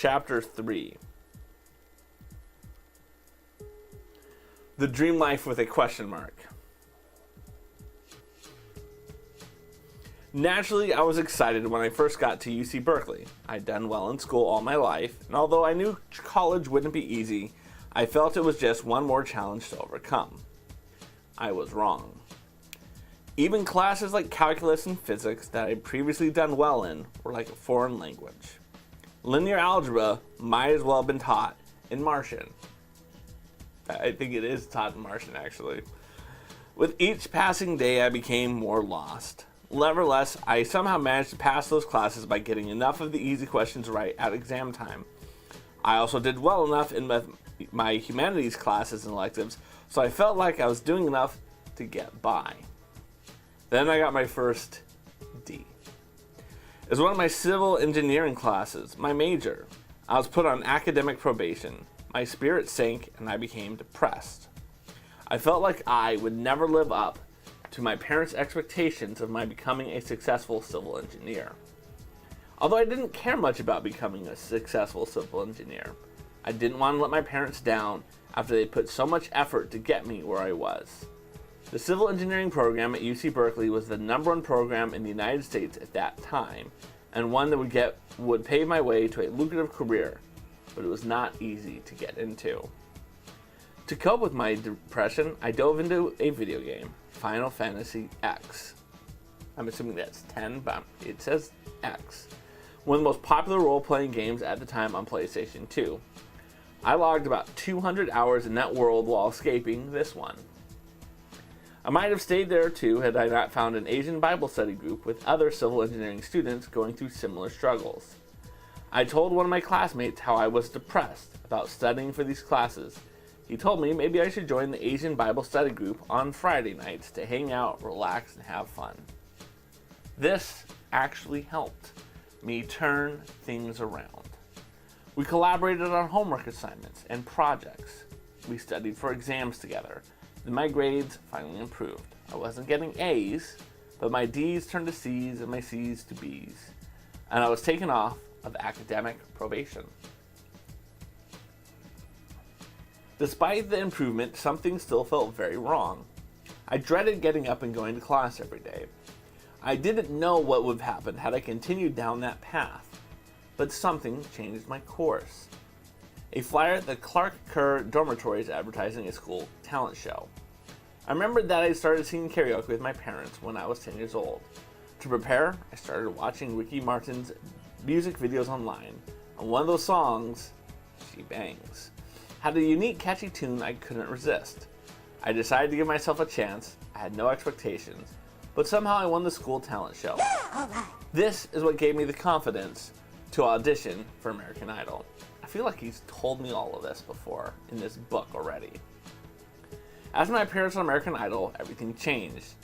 Chapter 3. The Dream Life with a question mark. Naturally, I was excited when I first got to UC Berkeley. I'd done well in school all my life, and although I knew college wouldn't be easy, I felt it was just one more challenge to overcome. I was wrong. Even classes like calculus and physics that I'd previously done well in were like a foreign language. Linear algebra might as well have been taught in Martian. I think it is taught in Martian, actually. With each passing day, I became more lost. Nevertheless, I somehow managed to pass those classes by getting enough of the easy questions right at exam time. I also did well enough in my humanities classes and electives, so I felt like I was doing enough to get by. Then I got my first D. It was one of my civil engineering classes, my major. I was put on academic probation. My spirit sank and I became depressed. I felt like I would never live up to my parents' expectations of my becoming a successful civil engineer. Although I didn't care much about becoming a successful civil engineer, I didn't want to let my parents down after they put so much effort to get me where I was. The civil engineering program at UC Berkeley was the #1 program in the United States at that time, and one that would pave my way to a lucrative career, but it was not easy to get into. To cope with my depression, I dove into a video game, Final Fantasy X. I'm assuming that's 10, but it says X. One of the most popular role-playing games at the time on PlayStation 2. I logged about 200 hours in that world while escaping this one. I might have stayed there too had I not found an Asian Bible study group with other civil engineering students going through similar struggles. I told one of my classmates how I was depressed about studying for these classes. He told me maybe I should join the Asian Bible study group on Friday nights to hang out, relax, and have fun. This actually helped me turn things around. We collaborated on homework assignments and projects. We studied for exams together. Then my grades finally improved. I wasn't getting A's, but my D's turned to C's and my C's to B's. And I was taken off of academic probation. Despite the improvement, something still felt very wrong. I dreaded getting up and going to class every day. I didn't know what would have happened had I continued down that path, but something changed my course. A flyer at the Clark Kerr dormitories advertising a school talent show. I remembered that I started singing karaoke with my parents when I was 10 years old. To prepare, I started watching Ricky Martin's music videos online, and one of those songs, She Bangs, had a unique, catchy tune I couldn't resist. I decided to give myself a chance. I had no expectations, but somehow I won the school talent show. This is what gave me the confidence to audition for American Idol. I feel like he's told me all of this before in this book already. After my appearance on American Idol, everything changed.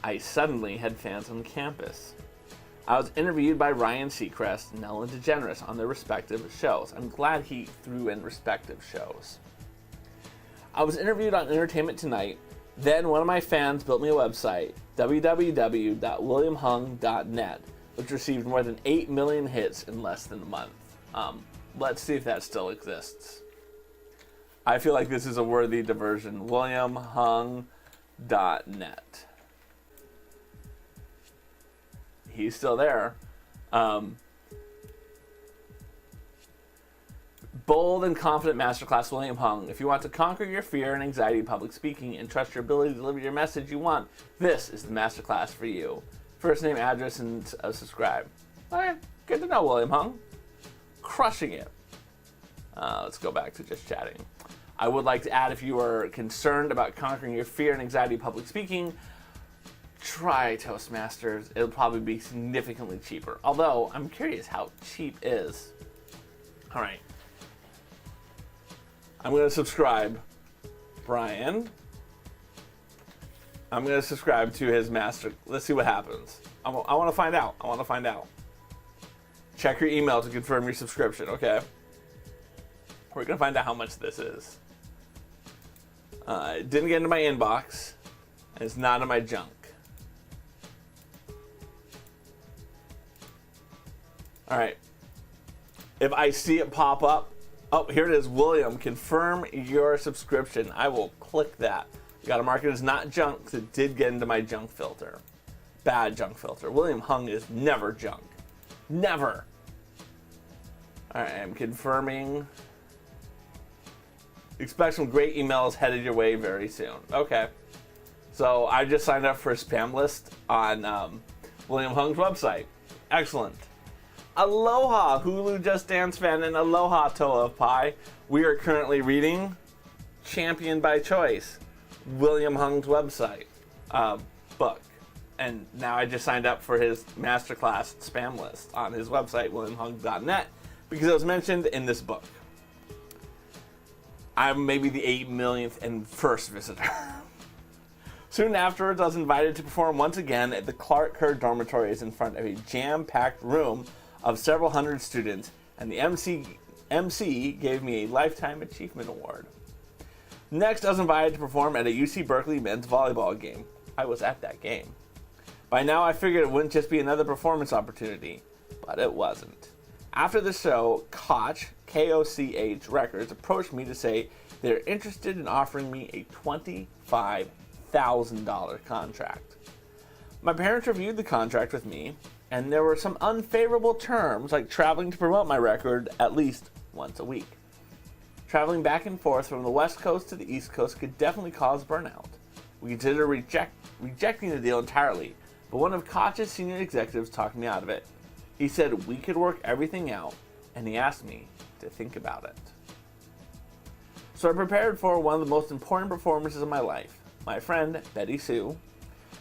I suddenly had fans on campus. I was interviewed by Ryan Seacrest and Ellen DeGeneres on their respective shows. I'm glad he threw in respective shows. I was interviewed on Entertainment Tonight. Then one of my fans built me a website, www.williamhung.net, which received more than 8 million hits in less than a month. Let's see if that still exists. I feel like this is a worthy diversion. WilliamHung.net. He's still there. Bold and confident masterclass, William Hung. If you want to conquer your fear and anxiety of public speaking and trust your ability to deliver your message you want, this is the masterclass for you. First name, address, and subscribe. Okay, good to know, William Hung. Crushing it. Let's go back to just chatting. I would like to add, if you are concerned about conquering your fear and anxiety of public speaking, try Toastmasters. It'll probably be significantly cheaper. Although, I'm curious how cheap is. All right. I'm going to subscribe. Brian. I'm going to subscribe to his master. Let's see what happens. I want to find out. Check your email to confirm your subscription, okay? We're going to find out how much this is. It didn't get into my inbox, and it's not in my junk. All right. if I see it pop up, oh, here it is, William, confirm your subscription. I will click that. Got to mark it as not junk because it did get into my junk filter. Bad junk filter. William Hung is never junk. Never. All right, I'm confirming. Expect some great emails headed your way very soon. Okay. So I just signed up for a spam list on William Hung's website. Excellent. Aloha, Hulu Just Dance fan, and aloha, Toa of Pi. We are currently reading Champion by Choice, William Hung's website book. And now I just signed up for his masterclass spam list on his website, williamhung.net, because it was mentioned in this book. I'm maybe the 8 millionth and first visitor. Soon afterwards, I was invited to perform once again at the Clark Kerr dormitories in front of a jam-packed room of several hundred students, and the MC gave me a Lifetime Achievement Award. Next, I was invited to perform at a UC Berkeley men's volleyball game. I was at that game. By now, I figured it wouldn't just be another performance opportunity, but it wasn't. After the show, Koch, K-O-C-H Records, approached me to say they're interested in offering me a $25,000 contract. My parents reviewed the contract with me, and there were some unfavorable terms, like traveling to promote my record at least once a week. Traveling back and forth from the West Coast to the East Coast could definitely cause burnout. We considered rejecting the deal entirely, but one of Koch's senior executives talked me out of it. He said we could work everything out, and he asked me to think about it. So I prepared for one of the most important performances of my life. My friend, Betty Sue,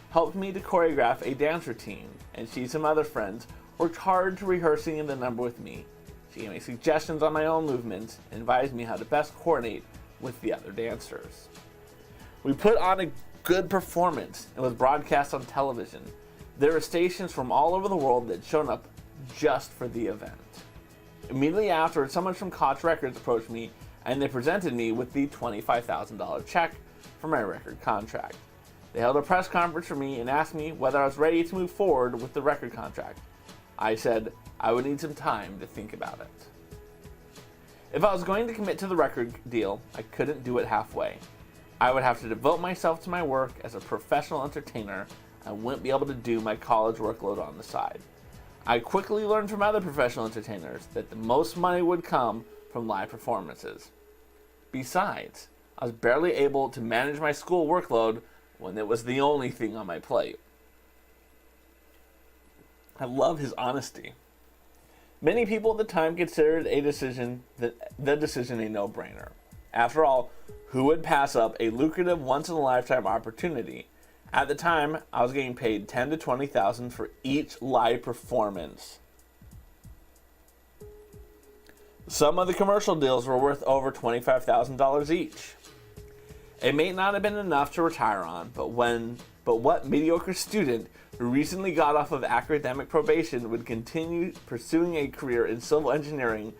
helped me to choreograph a dance routine, and she and some other friends worked hard to rehearsing the number with me. She gave me suggestions on my own movements and advised me how to best coordinate with the other dancers. We put on a good performance and was broadcast on television. There were stations from all over the world that showed up just for the event. Immediately after, someone from Koch Records approached me and they presented me with the $25,000 check for my record contract. They held a press conference for me and asked me whether I was ready to move forward with the record contract. I said I would need some time to think about it. If I was going to commit to the record deal, I couldn't do it halfway. I would have to devote myself to my work as a professional entertainer and wouldn't be able to do my college workload on the side. I quickly learned from other professional entertainers that the most money would come from live performances. Besides, I was barely able to manage my school workload when it was the only thing on my plate. I love his honesty. Many people at the time considered the decision a no-brainer. After all, who would pass up a lucrative once-in-a-lifetime opportunity? At the time, I was getting paid $10,000 to $20,000 for each live performance. Some of the commercial deals were worth over $25,000 each. It may not have been enough to retire on, but what mediocre student who recently got off of academic probation would continue pursuing a career in civil engineering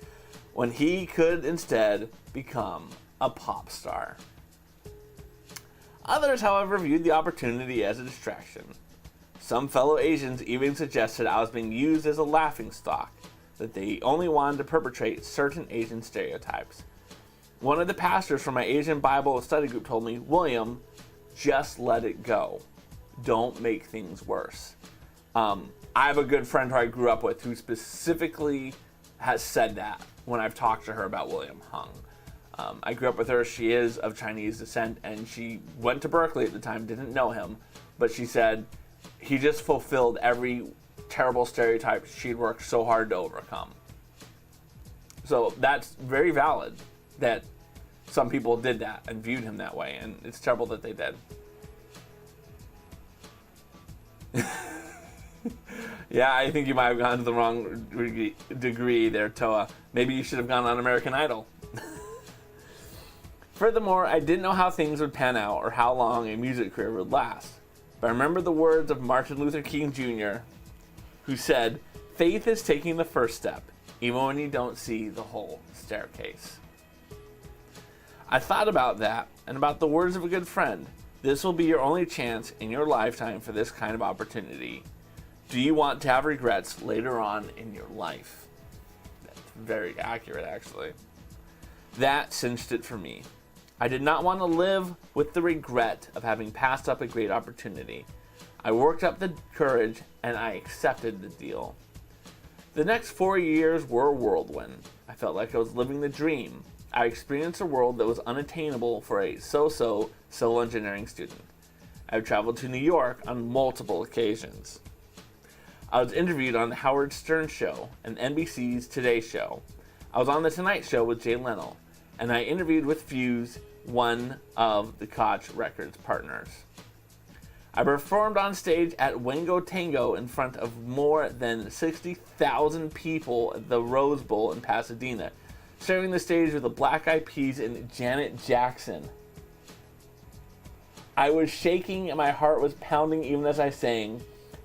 when he could instead become a pop star? Others, however, viewed the opportunity as a distraction. Some fellow Asians even suggested I was being used as a laughingstock, that they only wanted to perpetrate certain Asian stereotypes. One of the pastors from my Asian Bible study group told me, "William, just let it go. Don't make things worse." I have a good friend who I grew up with who specifically has said that when I've talked to her about William Hung. I grew up with her. She is of Chinese descent, and she went to Berkeley at the time, didn't know him, but she said he just fulfilled every terrible stereotype she'd worked so hard to overcome. So that's very valid that some people did that and viewed him that way, and it's terrible that they did. Yeah, I think you might have gone to the wrong degree there, Toa. Maybe you should have gone on American Idol. Furthermore, I didn't know how things would pan out or how long a music career would last. But I remember the words of Martin Luther King Jr., who said, "Faith is taking the first step, even when you don't see the whole staircase." I thought about that and about the words of a good friend. This will be your only chance in your lifetime for this kind of opportunity. Do you want to have regrets later on in your life? very accurate, actually. That cinched it for me. I did not want to live with the regret of having passed up a great opportunity. I worked up the courage and I accepted the deal. The next 4 years were a whirlwind. I felt like I was living the dream. I experienced a world that was unattainable for a so-so civil engineering student. I've traveled to New York on multiple occasions. I was interviewed on the Howard Stern Show and NBC's Today Show. I was on The Tonight Show with Jay Leno, and I interviewed with Fuse, one of the Koch Records partners. I performed on stage at Wango Tango in front of more than 60,000 people at the Rose Bowl in Pasadena, sharing the stage with the Black Eyed Peas and Janet Jackson. I was shaking and my heart was pounding even as I sang,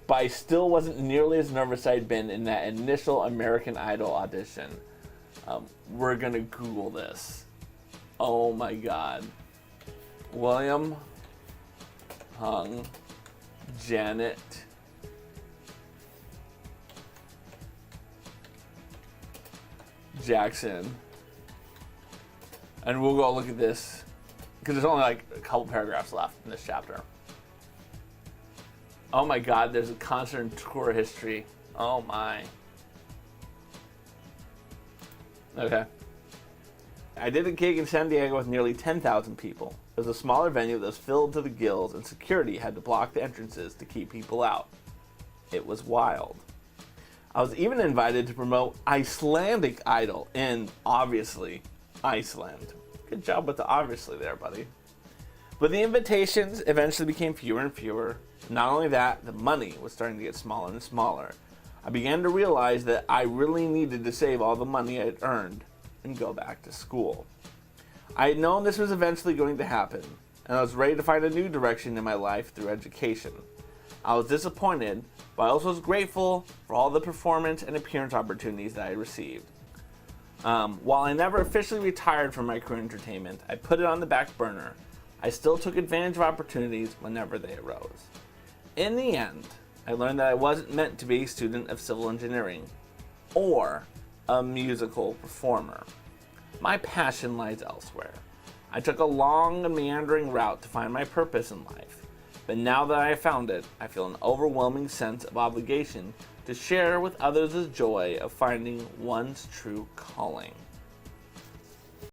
but I still wasn't nearly as nervous as I'd been in that initial American Idol audition. We're gonna Google this. Oh my God. William Hung Janet Jackson. And we'll go look at this because there's only like a couple paragraphs left in this chapter. Oh my God, there's a concert and tour history. Oh my. Okay. I did a gig in San Diego with nearly 10,000 people. It was a smaller venue that was filled to the gills and security had to block the entrances to keep people out. It was wild. I was even invited to promote Icelandic Idol in, obviously, Iceland. Good job with the obviously there, buddy. But the invitations eventually became fewer and fewer. Not only that, the money was starting to get smaller and smaller. I began to realize that I really needed to save all the money I had earned and go back to school. I had known this was eventually going to happen, and I was ready to find a new direction in my life through education. I was disappointed, but I also was grateful for all the performance and appearance opportunities that I received. While I never officially retired from my career in entertainment, I put it on the back burner. I still took advantage of opportunities whenever they arose. In the end, I learned that I wasn't meant to be a student of civil engineering or a musical performer. My passion lies elsewhere. I took a long and meandering route to find my purpose in life, but now that I have found it, I feel an overwhelming sense of obligation to share with others the joy of finding one's true calling.